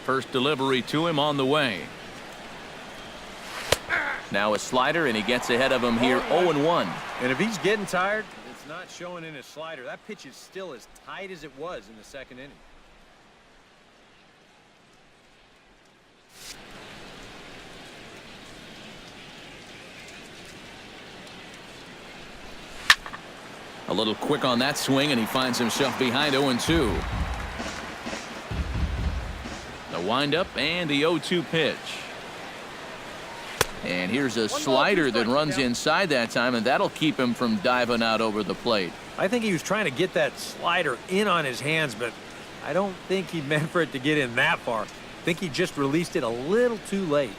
First delivery to him on the way. Now a slider, and he gets ahead of him here 0-1. And if he's getting tired, it's not showing in his slider. That pitch is still as tight as it was in the second inning. A little quick on that swing, and he finds himself behind 0-2. The windup and the 0-2 pitch. And here's a slider that runs inside that time, and that'll keep him from diving out over the plate. I think he was trying to get that slider in on his hands, but I don't think he meant for it to get in that far. I think he just released it a little too late.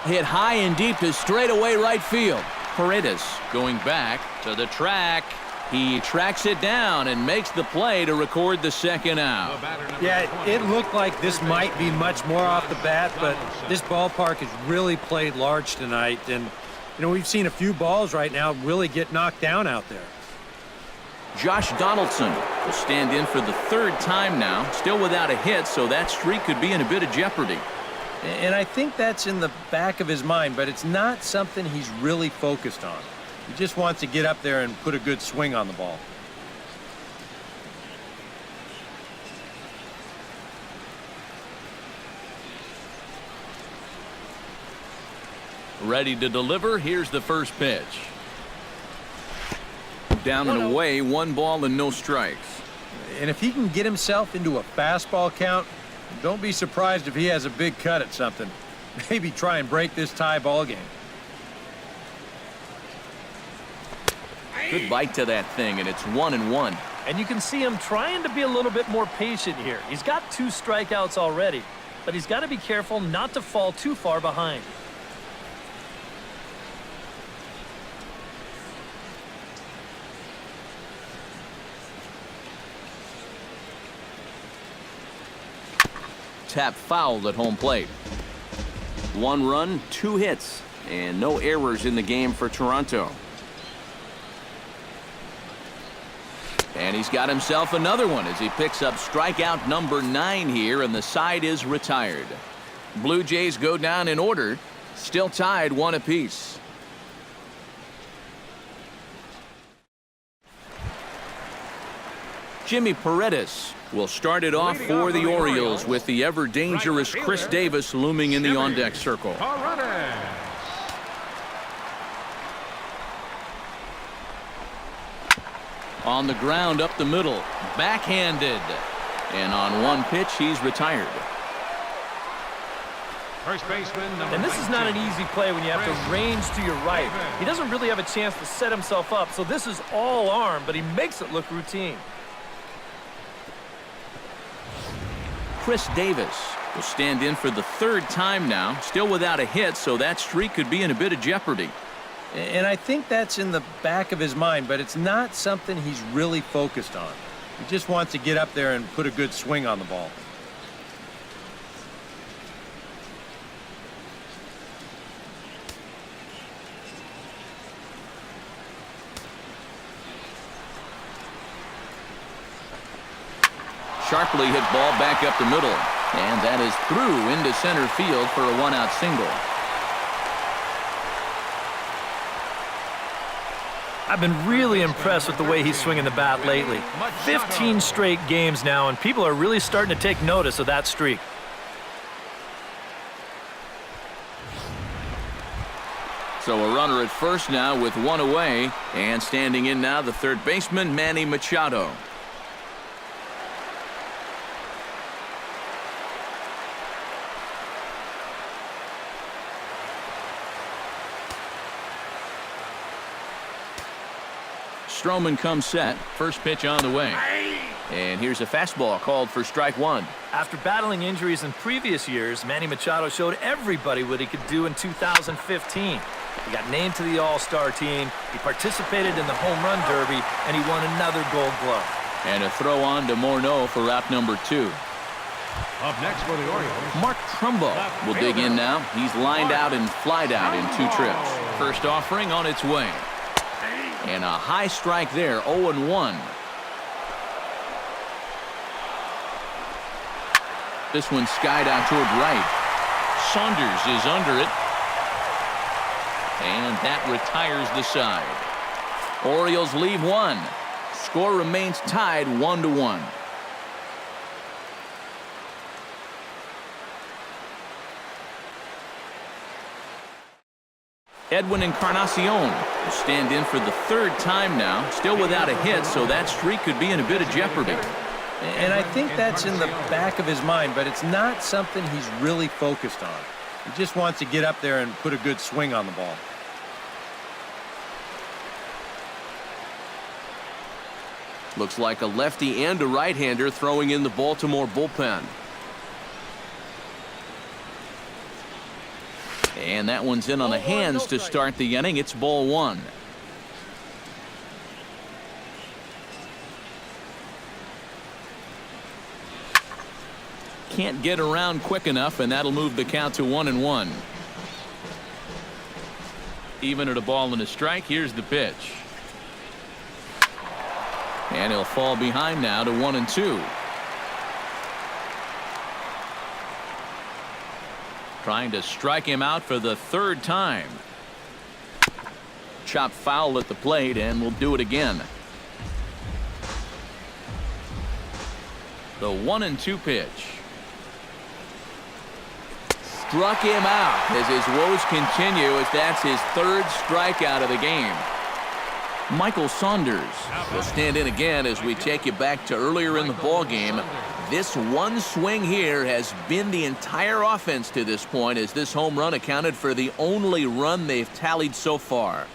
Hit high and deep to straightaway right field. Paredes going back to the track. He tracks it down and makes the play to record the second out. Yeah, it looked like this might be much more off the bat, but this ballpark has really played large tonight. And, you know, we've seen a few balls right now really get knocked down out there. Josh Donaldson will stand in for the third time now, still without a hit, so that streak could be in a bit of jeopardy. And I think that's in the back of his mind, but it's not something he's really focused on. He just wants to get up there and put a good swing on the ball. Ready to deliver. Here's the first pitch. Down and away, 1 ball and no strikes. And if he can get himself into a fastball count, don't be surprised if he has a big cut at something. Maybe try and break this tie ball game. Good bite to that thing, and it's 1-1. And you can see him trying to be a little bit more patient here. He's got 2 strikeouts already, but he's got to be careful not to fall too far behind. Tap fouled at home plate. 1 run, 2 hits, and no errors in the game for Toronto. And he's got himself another one as he picks up strikeout number 9 here, and the side is retired. Blue Jays go down in order, still tied 1 apiece. Jimmy Paredes will start it off for the Orioles with the ever-dangerous Chris Davis looming in the on-deck circle. On the ground up the middle, backhanded. And on 1 pitch, he's retired. First baseman, and this is not an easy play when you have to range to your right. He doesn't really have a chance to set himself up, so this is all arm, but he makes it look routine. Chris Davis will stand in for the 3rd time now, still without a hit, so that streak could be in a bit of jeopardy. And I think that's in the back of his mind, but it's not something he's really focused on. He just wants to get up there and put a good swing on the ball. Sharply hit ball back up the middle, and that is through into center field for a 1-out single. I've been really impressed with the way he's swinging the bat lately. 15 straight games now, and people are really starting to take notice of that streak. So a runner at first now with 1 away, and standing in now the 3rd baseman, Manny Machado. Stroman comes set. First pitch on the way. And here's a fastball called for strike 1. After battling injuries in previous years, Manny Machado showed everybody what he could do in 2015. He got named to the All-Star team, he participated in the Home Run Derby, and he won another Gold Glove. And a throw on to Morneau for out number 2. Up next for the Orioles, Mark Trumbo will dig in now. He's lined out and flied out in 2 trips. First offering on its way. And a high strike there, 0-1. This one skied out toward right. Saunders is under it. And that retires the side. Orioles leave one. Score remains tied 1-1. Edwin Encarnacion will stand in for the third time now. Still without a hit, so that streak could be in a bit of jeopardy. And I think that's in the back of his mind, but it's not something he's really focused on. He just wants to get up there and put a good swing on the ball. Looks like a lefty and a right-hander throwing in the Baltimore bullpen. And that one's in on the hands to start the inning. It's ball one. Can't get around quick enough, and that'll move the count to 1-1. Even at a ball and a strike, here's the pitch. And he'll fall behind now to 1-2. Trying to strike him out for the third time. Chop foul at the plate, and we'll do it again. The 1-2 pitch. Struck him out as his woes continue, as that's his third strikeout of the game. Michael Saunders will stand in again as we take you back to earlier in the ball game. This one swing here has been the entire offense to this point, as this home run accounted for the only run they've tallied so far.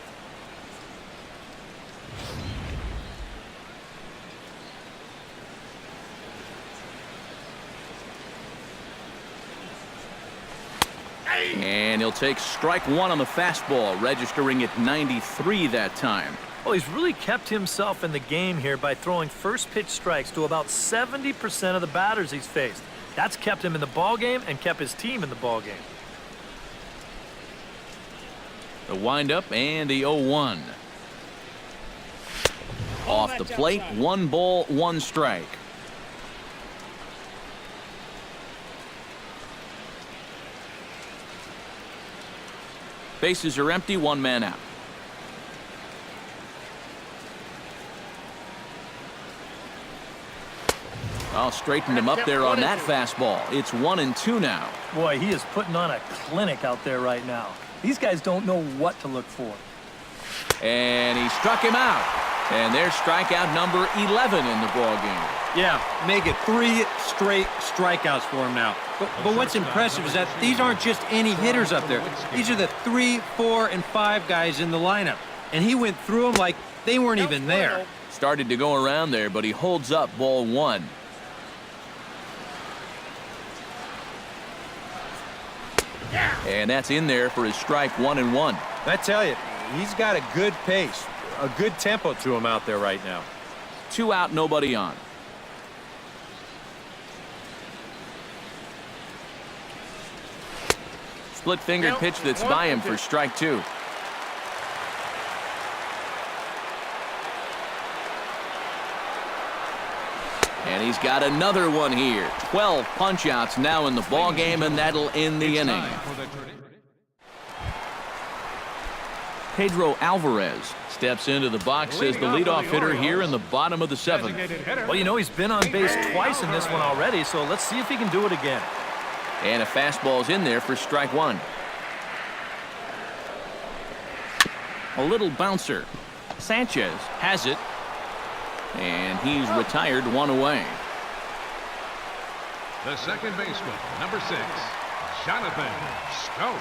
And he'll take strike one on the fastball, registering at 93 that time. Well, he's really kept himself in the game here by throwing first pitch strikes to about 70% of the batters he's faced. That's kept him in the ball game and kept his team in the ball game. The windup and the 0-1. Off the plate, 1 ball, 1 strike. Bases are empty, 1 man out. I'll straighten him up there on that fastball. It's 1-2 now. Boy, he is putting on a clinic out there right now. These guys don't know what to look for. And he struck him out. And there's strikeout number 11 in the ball game. Yeah, make it 3 straight strikeouts for him now. But what's impressive is that these aren't just any hitters up there. These are the 3, 4, and 5 guys in the lineup. And he went through them like they weren't even there. Started to go around there, but he holds up ball 1. And that's in there for his strike 1-1. I tell you, he's got a good pace, a good tempo to him out there right now. 2 out, nobody on. Split-fingered pitch that's by him for strike 2. And he's got another one here. 12 punch-outs now in the ball game, and that'll end the inning. Pedro Alvarez steps into the box as the leadoff hitter here in the bottom of the 7th. Well, you know, he's been on base twice in this one already, so let's see if he can do it again. And a fastball's in there for strike 1. A little bouncer. Sanchez has it. And he's retired 1 away. The second baseman, number 6, Jonathan Schoop.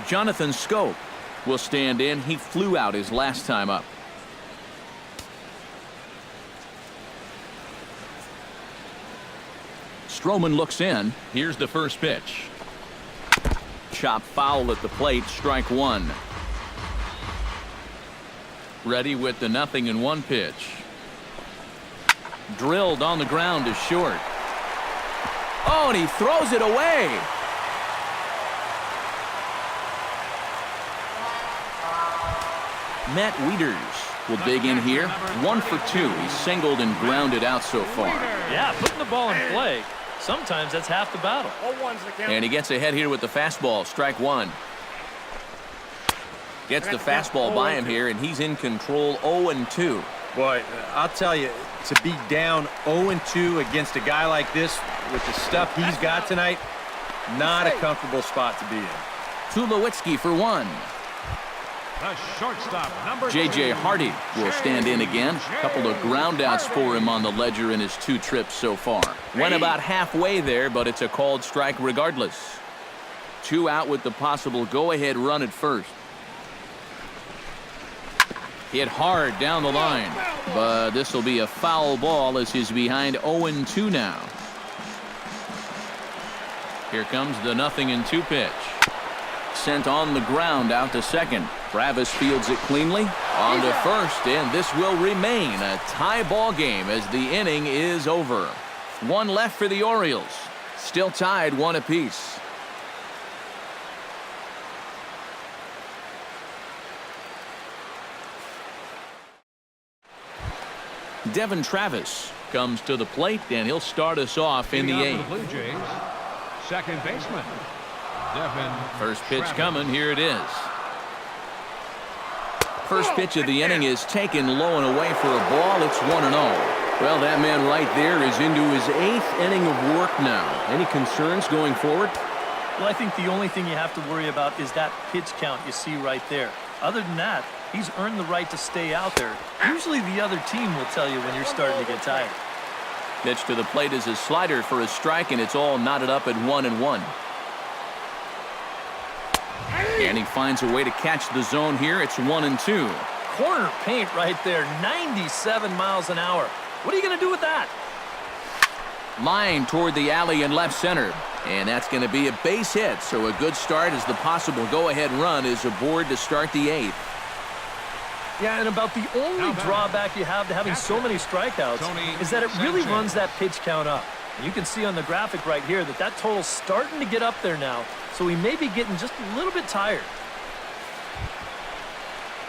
Jonathan Schoop will stand in. He flew out his last time up. Stroman looks in. Here's the first pitch. Chop foul at the plate, strike 1. Ready with the 0-1 pitch. Drilled on the ground to short. Oh, and he throws it away. Matt Wieters will dig in here. 1 for 2. He's singled and grounded out so far. Yeah, putting the ball in play. Sometimes that's half the battle. And he gets ahead here with the fastball. Strike one. Gets the fastball by him here, and he's in control. 0-2. Boy, I'll tell you, to be down 0-2 against a guy like this with the stuff he's got tonight, not a comfortable spot to be in. Tulowitzki for 1. The shortstop, number J.J. 2, Hardy will stand in again. A couple of groundouts for him on the ledger in his 2 trips so far. Went about halfway there, but it's a called strike regardless. 2 out with the possible go-ahead run at first. Hit hard down the line, but this will be a foul ball as he's behind 0-2 now. Here comes the 0-2 pitch. Sent on the ground out to second. Travis fields it cleanly. On to first, and this will remain a tie ball game as the inning is over. 1 left for the Orioles. Still tied 1 apiece. Devin Travis comes to the plate, and he'll start us off in the 8th. Blue Jays, second baseman, Devin First pitch Travis. coming. Here it is. First pitch of the inning is taken low and away for a ball. It's 1-0. Well, that man right there is into his 8th inning of work now. Any concerns going forward? Well, I think the only thing you have to worry about is that pitch count you see right there. Other than that, he's earned the right to stay out there. Usually the other team will tell you when you're starting to get tired. Pitch to the plate is a slider for a strike, and it's all knotted up at 1-1. And he finds a way to catch the zone here. It's 1-2. Corner paint right there, 97 miles an hour. What are you going to do with that? Line toward the alley in left center. And that's going to be a base hit. So a good start as the possible go-ahead run is aboard to start the 8th. Yeah, and about the only drawback you have to having so many strikeouts is that it really runs that pitch count up. And you can see on the graphic right here that that total's starting to get up there now. So he may be getting just a little bit tired.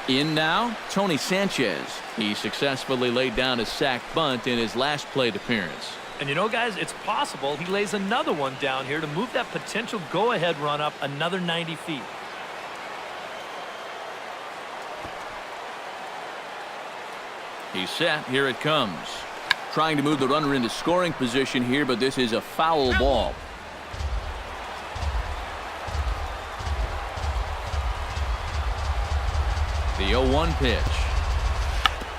In now, Tony Sanchez. He successfully laid down a sac bunt in his last plate appearance. And you know, guys, it's possible he lays another one down here to move that potential go-ahead run up another 90 feet. He's set. Here it comes. Trying to move the runner into scoring position here, but this is a foul ball. The 0-1 pitch.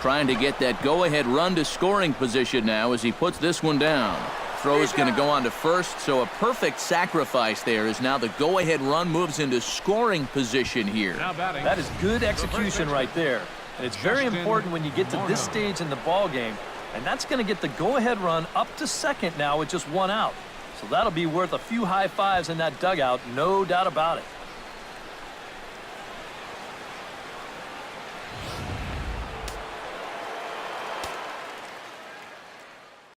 Trying to get that go-ahead run to scoring position now as he puts this one down. Throw is going to go on to first, so a perfect sacrifice there as now the go-ahead run moves into scoring position here. That is good execution right there. And it's very important when you get to this stage in the ball game, and that's going to get the go-ahead run up to second now with just 1 out. So that'll be worth a few high fives in that dugout, no doubt about it.